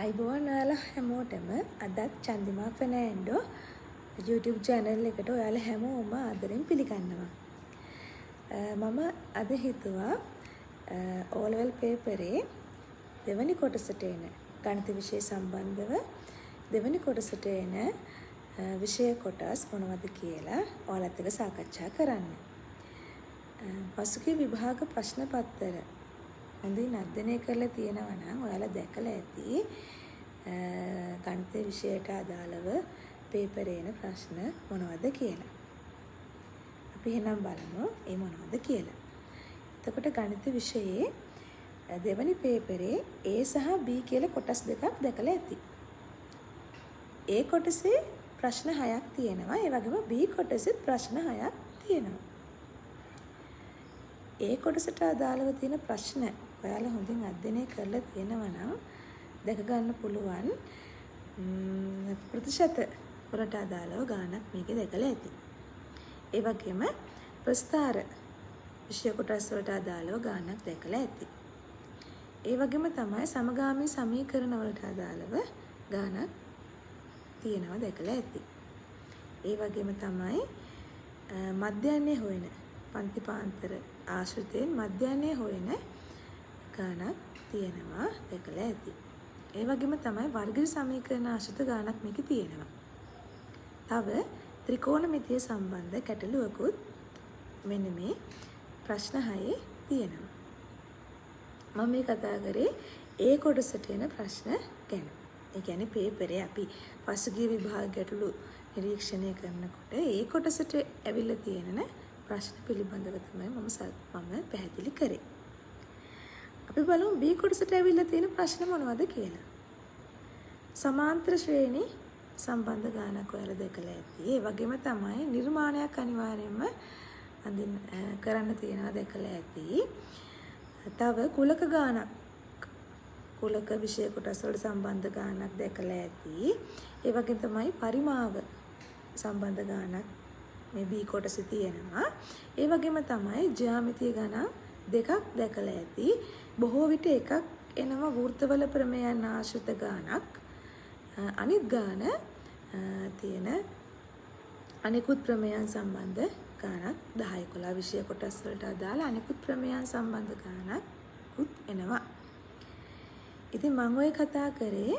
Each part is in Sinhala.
අයිබෝන් ඔයාලා හැමෝටම අදත් චන්දිමා ෆර්නෑන්ඩෝ YouTube channel එකට ඔයාලා හැමෝම ආදරෙන් පිළිගන්නවා. මම අද හිතුවා O level පේපරේ දෙවැනි කොටසට එන ගණිත විෂය සම්බන්ධව දෙවැනි කොටසට එන විෂය කොටස් මොනවද කියලා ඔයාලත් එක්ක සාකච්ඡා කරන්න. පසුගිය විභාග ප්‍රශ්න පත්‍ර හොඳින් අධ්‍යයනය කරලා තියෙනවා නම් ඔයාලා දැකලා ඇති ගණිත විෂයට අදාළව පේපරේ එන ප්‍රශ්න මොනවද කියලා. අපි එහෙනම් බලමු ඒ මොනවද කියලා. එතකොට ගණිත විෂයේ දෙවැනි පේපරේ A සහ B කියලා කොටස් දෙකක් දැකලා ඇති. A කොටසේ ප්‍රශ්න 6ක් තියෙනවා. ඒ වගේම B කොටසෙත් ප්‍රශ්න 6ක් තියෙනවා. ඒ කොටසට අදාළව තියෙන ප්‍රශ්න ඔයාලා හොඳින් අධ්‍යයනය කරලා තියෙනවා නම් දැක ගන්න පුළුවන් ප්‍රතිශත වලට අදාළව ගාණක් මේකේ දැකලා ඇති. ඒ වගේම ප්‍රස්ථාර විෂය කොටස් වලට අදාළව ගාණක් දැකලා ඇති. ඒ වගේම තමයි සමගාමී සමීකරණ වලට අදාළව ගාණක් තියෙනවා දැකලා ඇති. ඒ වගේම තමයි මධ්‍යයන්නේ හොයන පන්ති පාන්තර ආශ්‍රිතයෙන් මධ්‍යයන්නේ හොයන ගාණක් තියෙනවා දැකලා ඇති. ඒ වගේම තමයි වර්ග සමීකරණ ආශ්‍රිත ගාණක් මේකේ තියෙනවා. තව ත්‍රිකෝණමිතිය සම්බන්ධ ගැටලුවකුත් මෙන්න මේ ප්‍රශ්න 6 තියෙනවා. මම මේ කතා කරේ ඒ කොටසට එන ප්‍රශ්න ගැන. ඒ කියන්නේ පේපරේ අපි පසුගිය විභාග ගැටලු නිරීක්ෂණය කරනකොට ඒ කොටසට ඇවිල්ලා තියෙන ප්‍රශ්න පිළිබඳව තමයි මම පැහැදිලි කරේ. අපි බලමු B කොටසට ඇවිල්ලා තියෙන ප්‍රශ්න මොනවද කියලා. සමාන්තර ශ්‍රේණි සම්බන්ධ ගානක් ඔයාලා දැකලා ඇති. ඒ වගේම තමයි නිර්මාණයක් අනිවාර්යයෙන්ම කරන්න තියෙනවා දැකලා ඇති. තව කුලක ගානක් කුලක විෂය කොටස් වලට සම්බන්ධ ගානක් දැකලා ඇති. ඒ වගේම තමයි පරිමාව සම්බන්ධ ගානක් මේ B කොටසේ තියෙනවා. ඒ වගේම තමයි ජ්‍යාමිතිය ගණන් දෙකක් දැකලා ඇති. බොහෝ විට එකක් එනවා වෘත්තවල ප්‍රමේයයන් ආශ්‍රිත ගානක්. අනිත් ගාන තියෙන අනිකුත් ප්‍රමේයයන් සම්බන්ධ ගානක් 10 11 විෂය කොටස් වලට අදාළ අනිකුත් ප්‍රමේයයන් සම්බන්ධ ගානක් එනවා. ඉතින් මම ඔය කතා කරේ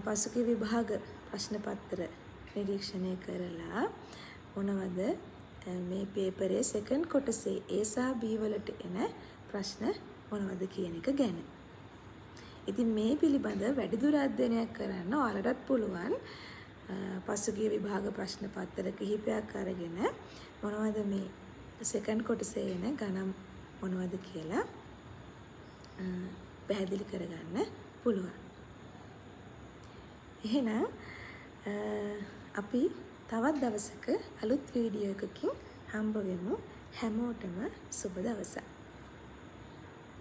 පසුගිය විභාග ප්‍රශ්න පත්‍ර නිරීක්ෂණය කරලා මොනවද මේ පේපරේ සෙකන්ඩ් කොටසේ A සහ B වලට එන ප්‍රශ්න මොනවද කියන එක ගැන. ඉතින් මේ පිළිබඳව වැඩිදුර අධ්‍යයනයක් කරන්න ඔයාලටත් පුළුවන්. පසුගිය විභාග ප්‍රශ්න පත්‍ර කිහිපයක් අරගෙන මොනවද මේ සෙකන්ඩ් කොටසේ එන ගණන් මොනවද කියලා පැහැදිලි කරගන්න පුළුවන්. එහෙනම් අපි තවත් දවසක අලුත් වීඩියෝ එකකින් හම්බ වෙමු. හැමෝටම සුබ දවසක්.